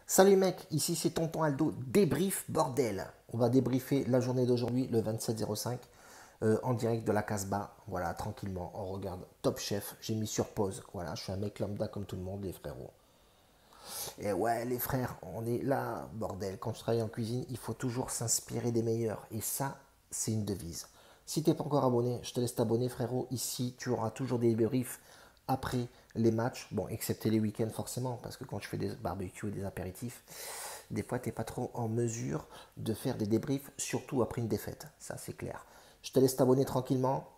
Salut mec, ici c'est Tonton Aldo, débrief bordel. On va débriefer la journée d'aujourd'hui, le 27-05, en direct de la Casbah. Voilà, tranquillement, on regarde Top Chef. J'ai mis sur pause. Voilà, je suis un mec lambda comme tout le monde, les frérots. Et ouais, les frères, on est là, bordel. Quand je travaille en cuisine, il faut toujours s'inspirer des meilleurs. Et ça, c'est une devise. Si t'es pas encore abonné, je te laisse t'abonner, frérot. Ici, tu auras toujours des débriefs après les matchs. Bon, excepté les week-ends, forcément, parce que quand je fais des barbecues et des apéritifs, des fois, t'es pas trop en mesure de faire des débriefs, surtout après une défaite. Ça, c'est clair. Je te laisse t'abonner tranquillement.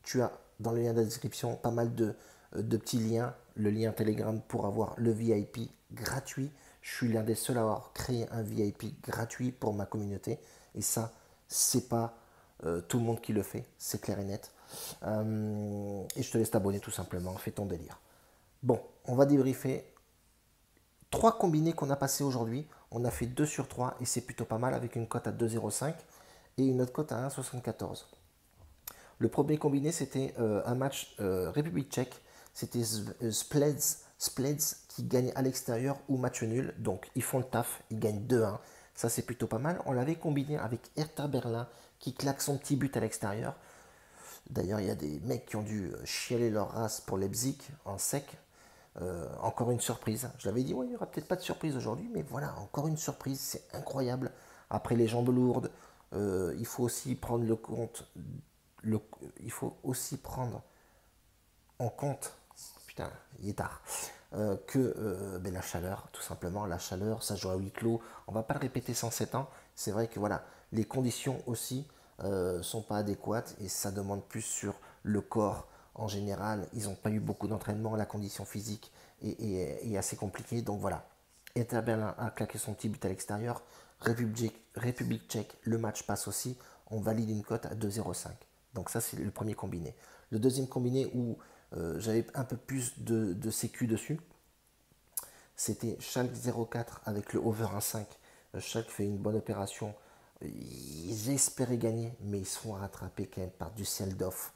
Tu as dans le lien de la description pas mal de petits liens. Le lien Telegram pour avoir le VIP gratuit. Je suis l'un des seuls à avoir créé un VIP gratuit pour ma communauté. Et ça, c'est pas tout le monde qui le fait. C'est clair et net. Et je te laisse t'abonner tout simplement. Fais ton délire. Bon, on va débriefer trois combinés qu'on a passés aujourd'hui. On a fait 2 sur 3 et c'est plutôt pas mal avec une cote à 2,05 et une autre cote à 1,74. Le premier combiné, c'était un match République tchèque. C'était Spleds qui gagne à l'extérieur ou match nul. Donc ils font le taf, ils gagnent 2-1. Ça, c'est plutôt pas mal. On l'avait combiné avec Hertha Berlin qui claque son petit but à l'extérieur. D'ailleurs, il y a des mecs qui ont dû chialer leur race pour Leipzig en sec. Encore une surprise. Je l'avais dit, ouais, il n'y aura peut-être pas de surprise aujourd'hui, mais voilà, encore une surprise, c'est incroyable. Après les jambes lourdes, il faut aussi prendre le compte, le- il faut aussi prendre en compte, putain, il est tard, que ben, la chaleur, tout simplement, la chaleur, ça joue à huis clos. On va pas le répéter 107 ans. C'est vrai que voilà, les conditions aussi sont pas adéquates et ça demande plus sur le corps en général. Ils n'ont pas eu beaucoup d'entraînement, la condition physique est assez compliquée. Donc voilà, Hertha Berlin a claqué son petit but à l'extérieur. République tchèque, le match passe aussi. On valide une cote à 2,05. Donc ça, c'est le premier combiné. Le deuxième combiné où j'avais un peu plus de sécu dessus, c'était Schalke 0,4 avec le over 1,5. Schalke fait une bonne opération. Ils espéraient gagner, mais ils se font rattraper quand même par Düsseldorf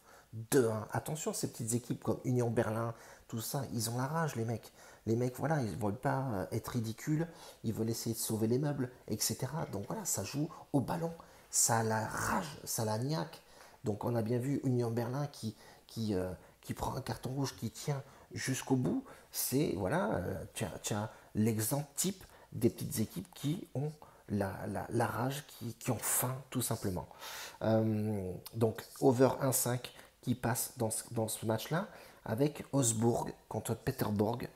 2-1. Attention, ces petites équipes comme Union Berlin, tout ça, ils ont la rage, les mecs. Les mecs, voilà, ils ne veulent pas être ridicules, ils veulent essayer de sauver les meubles, etc. Donc voilà, ça joue au ballon. Ça a la rage, ça a la niaque. Donc on a bien vu Union Berlin qui prend un carton rouge, qui tient jusqu'au bout. C'est, voilà, tu as l'exemple type des petites équipes qui ont la rage, qui ont faim, tout simplement. Donc, over 1,5 qui passe dans ce match-là, avec Osbourg contre Peterborg.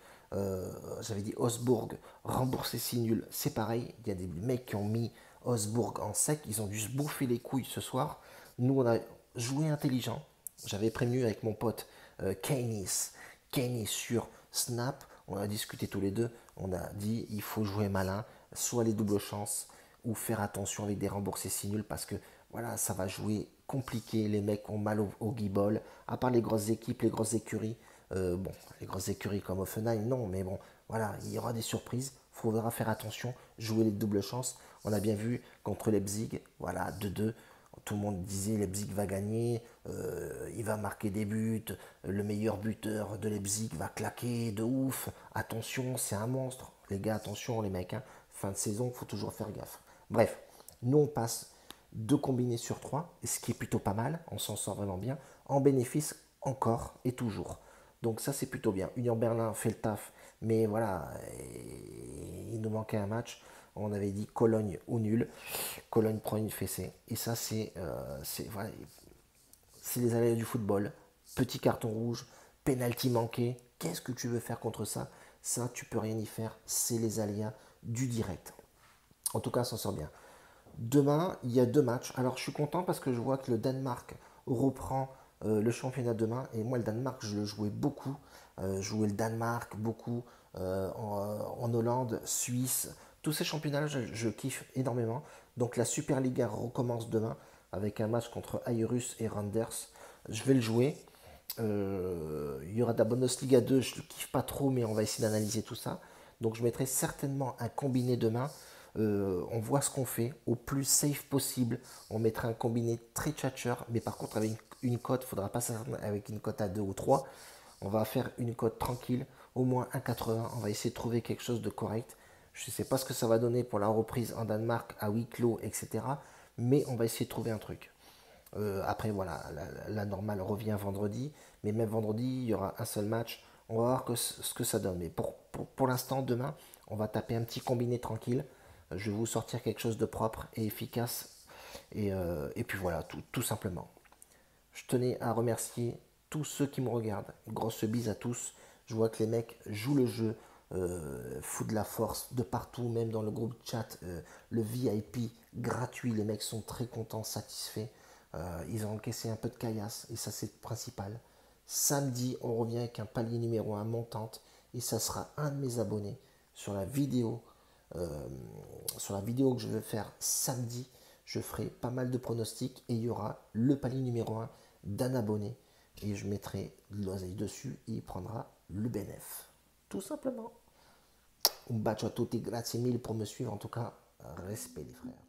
J'avais dit Osbourg, rembourser si nul, c'est pareil. Il y a des mecs qui ont mis Osbourg en sec, ils ont dû se bouffer les couilles ce soir. Nous, on a joué intelligent. J'avais prévenu avec mon pote Keynes sur Snap. On a discuté tous les deux. On a dit il faut jouer malin, soit les doubles chances, ou faire attention avec des remboursés si nuls parce que voilà, ça va jouer compliqué. Les mecs ont mal au guibol. À part les grosses équipes, les grosses écuries. Bon, les grosses écuries comme Offenheim, non, mais bon, voilà, il y aura des surprises. Il faudra faire attention, jouer les doubles chances. On a bien vu contre Leipzig, voilà, 2-2. Tout le monde disait Leipzig va gagner, il va marquer des buts, le meilleur buteur de Leipzig va claquer de ouf. Attention, c'est un monstre. Les gars, attention, les mecs, hein. Fin de saison, il faut toujours faire gaffe. Bref, nous on passe 2 combinés sur 3, ce qui est plutôt pas mal, on s'en sort vraiment bien, en bénéfice encore et toujours. Donc ça c'est plutôt bien. Union Berlin fait le taf, mais voilà, il nous manquait un match. On avait dit Cologne ou nul. Cologne prend une fessée. Et ça voilà, c'est les aléas du football. Petit carton rouge, penalty manqué. Qu'est-ce que tu veux faire contre ça? Ça, tu peux rien y faire. C'est les aléas du direct. En tout cas, ça s'en sort bien. Demain, il y a 2 matchs. Alors, je suis content parce que je vois que le Danemark reprend le championnat demain. Et moi, le Danemark, je le jouais beaucoup. Je jouais le Danemark beaucoup en Hollande, Suisse. Tous ces championnats-là, je kiffe énormément. Donc, la Super Liga recommence demain avec un match contre Aarhus et Randers. Je vais le jouer. Il y aura de la Bundesliga 2, je ne kiffe pas trop, mais on va essayer d'analyser tout ça. Donc je mettrai certainement un combiné demain. On voit ce qu'on fait au plus safe possible. On mettra un combiné très tchatcher, mais par contre avec une cote, il ne faudra pas s'attendre avec une cote à 2 ou 3. On va faire une cote tranquille, au moins 1,80. On va essayer de trouver quelque chose de correct. Je ne sais pas ce que ça va donner pour la reprise en Danemark à huis clos, etc. Mais on va essayer de trouver un truc. Après, voilà, la normale revient vendredi. Mais même vendredi, il y aura un seul match. On va voir ce que ça donne. Mais pour l'instant, demain, on va taper un petit combiné tranquille. Je vais vous sortir quelque chose de propre et efficace. Et puis voilà, tout simplement. Je tenais à remercier tous ceux qui me regardent. Grosse bise à tous. Je vois que les mecs jouent le jeu, foutent de la force de partout, même dans le groupe chat, le VIP gratuit. Les mecs sont très contents, satisfaits. Ils ont encaissé un peu de caillasse et ça c'est le principal. Samedi, on revient avec un palier numéro 1 montante et ça sera un de mes abonnés sur la vidéo, que je vais faire samedi. Je ferai pas mal de pronostics et il y aura le palier numéro 1 d'un abonné et je mettrai de l'oseille dessus et il prendra le bénéf. Tout simplement. Un bacio a tutti, grazie mille pour me suivre. En tout cas, respect les frères.